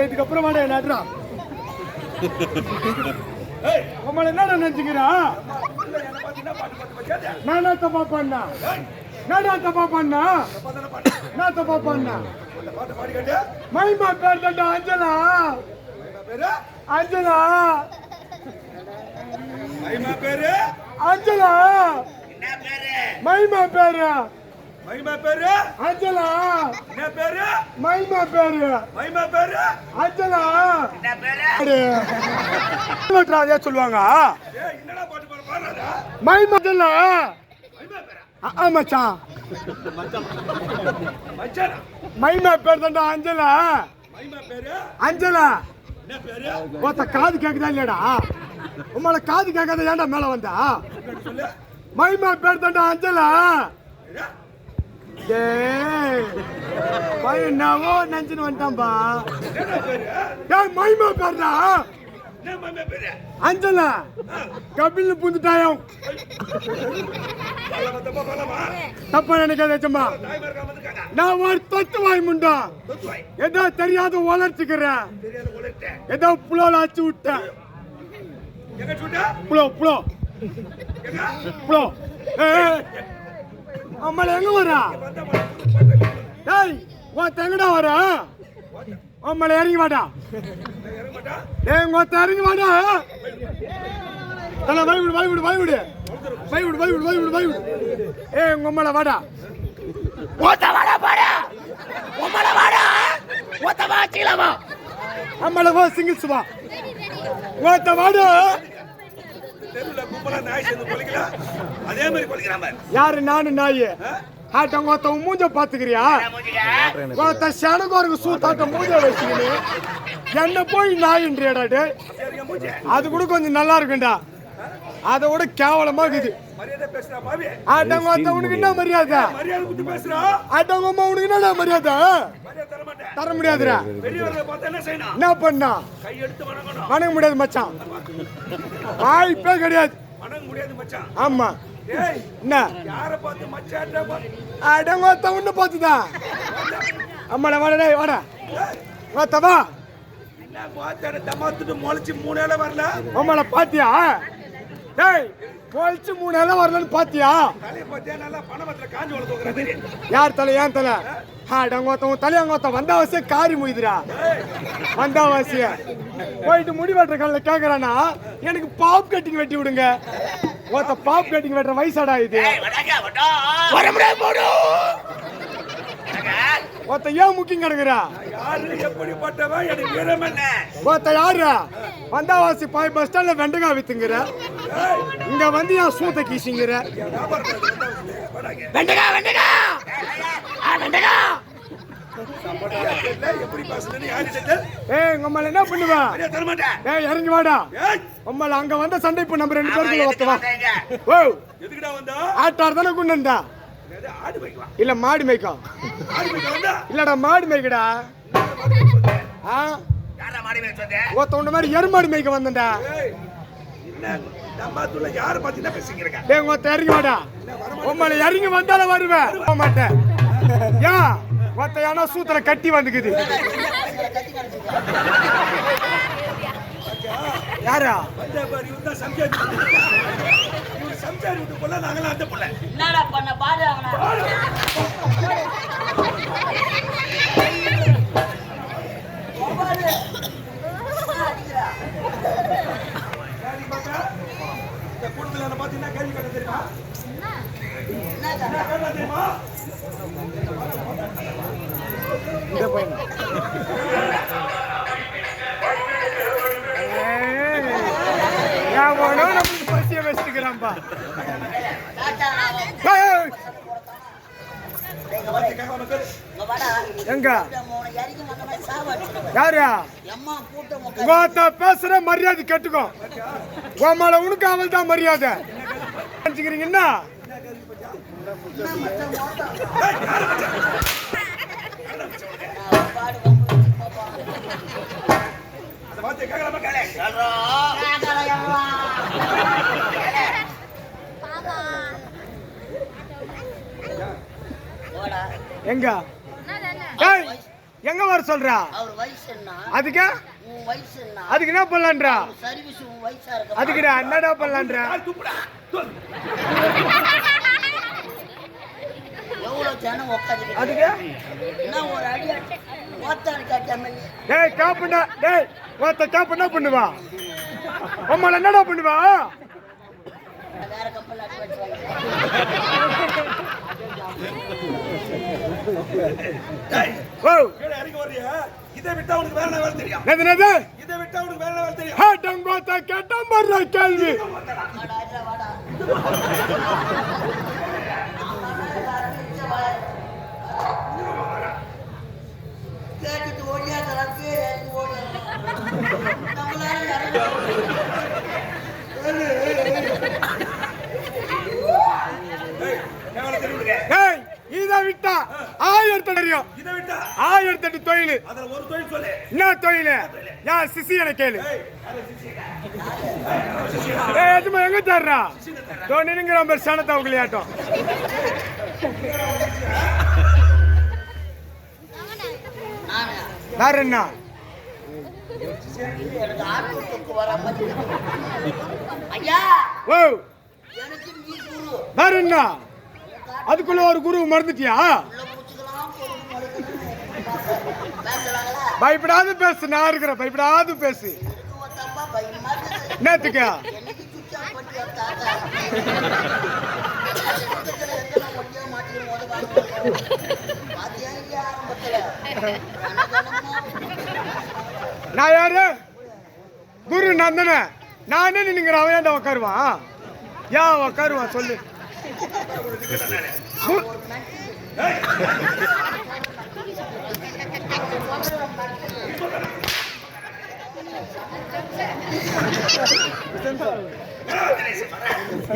இதுக்கப்புறம் வாடா நடுறா உங்களை என்ன நினைச்சுக்கிறா நானா தப்பா பண்ணா நான் தப்பா பண்ணா நான் தப்பா பண்ணா மைமா பேர் தண்டா அஞ்சலா அஞ்சலா மைமா பேரு அஞ்சலா என்ன பேரு மைமா பேரு மைமா பேரு அஞ்சலா என்ன பேரு மைமா பேரு மைமா பேரு அஞ்சலா என்ன பேரு அதே சொல்லுவாங்க ஏய் என்னடா பாட்டு பாடுறா மைமா அஞ்சலா மைமா பேரா மச்சான் மச்சானா மைமா பேர் தான்டா அஞ்சலா மைமா பேரு அஞ்சலா என்ன பேரு ஒருத்த காது கேக்குதா இல்லடா உம்மள காது கேட்காத ஏன்டா மேல வந்தா சொல்லு மைமா பேர் தான்டா அஞ்சலா பையனாவோ நஞ்சுன்னு வந்துட்டான்பா மைமா பேர்டா என்ன மைமா பேரு அஞ்சலா கபில் புந்துட்டாயம் தப்பா நினைக்காதம்மா நான் ஒரு தொத்து வாய் முண்டா ஏதோ தெரியாத வளர்த்துக்கிறேன் ஏதோ புலோல அச்சு விட்டேன் புலோ புலோ புலோ அம்மால எங்க வரா டேய் உன் எங்கடா வர அம்மால இறங்கி வாடா டேய் உன் இறங்கி வாடா தல வைவிடு வைவிடு வைவிடு வைவிடு வைவிடு வைவிடு வைவிடு ஏய் உங்க அம்மால வாடா ஓத்த வாடா பாடா உம்மல வாடா ஓத்த வாச்சிலமா அம்மால வா சிங்கிள்ஸ் வா ஓத்த வாடா தெருல கும்பலா நாய் சேர்ந்து கொல்லிக்கல அதே மாதிரி கொல்லிக்கறாம யாரு நானு நாய் ஆட்டம் ஒத்த மூஞ்ச பாத்துக்கிறியா ஒத்த சனகோருக்கு சூத்தாட்ட மூஞ்ச வச்சுக்கினு என்ன போய் நாயின்றியடா டே அது கூட கொஞ்சம் நல்லா இருக்குண்டா அதை விட கேவலமா இருக்குது மரியாதை பேசுறா பாவி ஆட்டம் ஒத்த உனக்கு என்ன மரியாதை மரியாதை குத்து பேசுறா ஆட்டம் அம்மா உனக்கு என்ன மரியாதை மரியாதை தர மாட்டேன் தர முடியாதுடா பெரியவரை பார்த்தா என்ன செய்யணும் என்ன பண்ணா கை எடுத்து வணங்கணும் வணங்க முடியாது மச்சான் வாய்ப்பே கிடையாது வணங்க முடியாது மச்சான் ஆமா ஏய் என்ன யாரை பார்த்து மச்சான்ற பாத்து ஆட்டம் ஒத்த உன்ன பார்த்துதா அம்மாடா வாடா டேய் வாடா வாத்தவா என்ன பாத்தார தமாத்துட்டு முளைச்சு 3 நாளா வரல அம்மாடா பாத்தியா டேய் போல்ச்சு 3 நாளா வரலன்னு பாத்தியா தலைய பாத்தியா நல்லா பணமத்துல காஞ்சு வள தோக்குற மாதிரி யார் தலை ஏன் தலை ஆடங்கோத்தவன் தலையங்கோத்த வந்தாவசிய காரி முய்துரா வந்தாவாசிய போயிட்டு முடி வெட்டுற காலில் கேட்கறானா எனக்கு பாப் கட்டிங் வெட்டி விடுங்க ஒருத்த பாப் கட்டிங் வெட்டுற வயசாடா இது ஒருத்த ஏன் முக்கியம் கிடக்குறா யாரு எப்படிப்பட்டவா எனக்கு வீரம் என்ன ஒருத்த யாரு வந்தாவாசி பாய் பஸ் ஸ்டாண்ட்ல வெண்டக்காய் வித்துங்கிற இங்க வந்து என் சூத்த கீசிங்கிற வெண்டகா வெண்டகா வெண்டகா எப்படி பேசுறேன்னு யாரு தெரியல ஏய் உம்மல என்ன பண்ணுவா மரியாதை தர மாட்டேன் ஏய் இறங்கி வாடா ஏய் உம்மல அங்க வந்த சண்டை இப்ப நம்ம 2 பேருக்குள்ள ஒத்தவா ஓ எதுக்குடா வந்தா ஆட்டார் தானே கொண்டு வந்தா ஆடு மேய்க்கவா இல்ல மாடு மேய்க்கும் ஆடு மேய்க்க வந்தா இல்லடா மாடு மேய்க்கடா ஆ யாரா மாடு மேய்க்க வந்தே ஒத்த உன்ன மாதிரி எருமாடு மேய்க்க வந்தேன்டா ஏய் என்ன தம்மாத்துள்ள யாரை பத்தி தான் பேசிக்கிறீங்க டேய் ஒத்த இறங்கி வாடா உம்மல இறங்கி வந்தால வருவேன் போக மாட்டேன் யா ஒத்தையான சூத்திர கட்டி வந்துக்குது. யாரா என்னடா பண்ண பாரு அவன இந்த கூட்டத்துல பாத்தீங்கன்னா கேள்வி கேட்க தெரியுமா? தெரியுமா? நம்மளுக்கு பசிய வச்சுக்கிறான்பா. எங்க யாரா பேசுற மரியாதை கட்டுக்கோ. உமால உனக்கு அவள் தான் மரியாதை நினைச்சுக்கிறீங்கன்னா எங்க எங்க வர சொல்றா? அதுக்கு அதுக்கு என்ன பண்ணலான்றா? அதுக்கு என்னடா பண்ணலான்ற? அதுக்கு டேய் காப்புடா. டேய் ஒத்த காப்பு என்ன பண்ணுவா? அம்மால என்னடா பண்ணுவா? இதை விட்டா உனக்கு வேற வேலை தெரியும். இதை விட்டா உனக்கு வேற வேலை தெரியும். கேட்ட மாதிரி கேள்வி இதை விட்டா 1000 தெரியும். 1008 தொழில். என்ன தொழில்? யார் சிசி என கேளு. எங்க தர்றா? தோணிங்கிற மாதிரி சனத்தை விளையாட்டம். வேற என்ன? வேற என்ன? அதுக்குள்ள ஒரு குரு மறந்துட்டியா? பயப்படாது பேசு. நான் இருக்கிறேன். பயப்படாது பேசு. நேத்துக்கா நான் யாரு? குரு நான் தானே. நானே நீங்க அவன் உட்காருவான். ஏன் உட்காருவான் சொல்லு.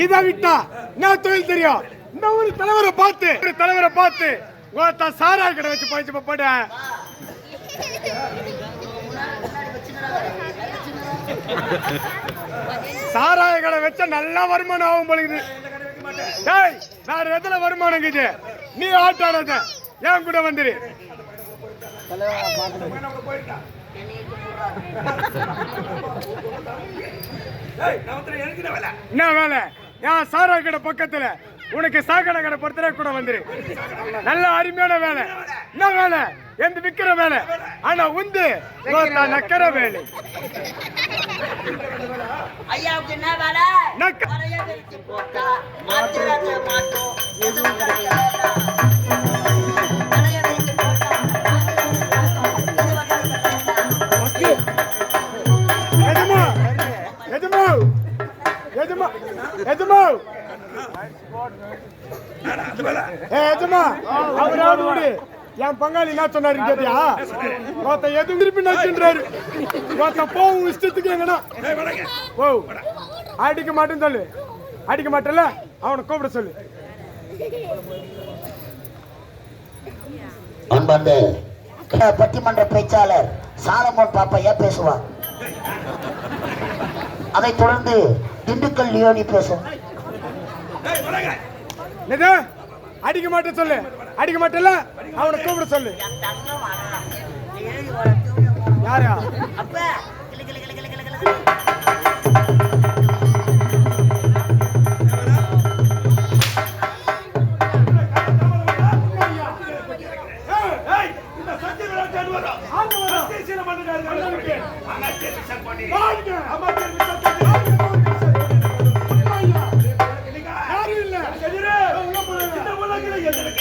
இதை விட்டா நான் தொழில் தெரியும். இந்த ஒரு தலைவரை பார்த்து சாரா கடை வச்சு போயிச்சு போட. சாராய கடை வச்சா நல்லா வருமானம் ஆகும் பொழுது. வேற எதுல வருமானம் இருக்குது? நீ ஆட்டானத ஏன் கூட வந்துரு. என்ன வேலை? ஏன் சாராய கடை பக்கத்துல உனக்கு சாக்கடை கடை பொறுத்தர கூட வந்துரு. நல்ல அருமையான வேலை. என்ன வேலை? எந்த விக்கிற வேலை. ஆனா உந்து நக்கிற வேலை. ஐயாவுக்கு என்ன வேலை? என் பங்காளி என்ன சொன்னாரு கேட்டியா? எதுவும் திருப்பி நச்சுன்றாரு. போவும் இஷ்டத்துக்கு எங்கடா ஓ அடிக்க மாட்டேன்னு சொல்லு. அடிக்க மாட்டேன்ல அவனை கூப்பிட சொல்லு. அன்பார்ந்த பட்டிமன்ற பேச்சாளர் சாலமோன் பாப்பையா பேசுவார். அதைத் தொடர்ந்து திண்டுக்கல் லியோனி பேசும். அடிக்க மாட்டேன் சொல்லு. அடிக்க மாட்டேன்ல அவனை கூப்பிட சொல்லு. என் தங்கம் வரா. ஏறி வர தூங்க போகணும். யாரா? அப்ப கிளு கிளு கிளு கிளு கிளு கிளு. ஏய், இந்த சத்திய விளையாட்டு அனுவரா. சத்திய சீல மண்ணுக்காரங்க. அமைச்சர் மிஷன் பண்ணி. அமைச்சர் மிஷன் பண்ணி. யாரும் இல்ல. எதிரே. இந்த உலகில எதிரே.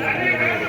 அது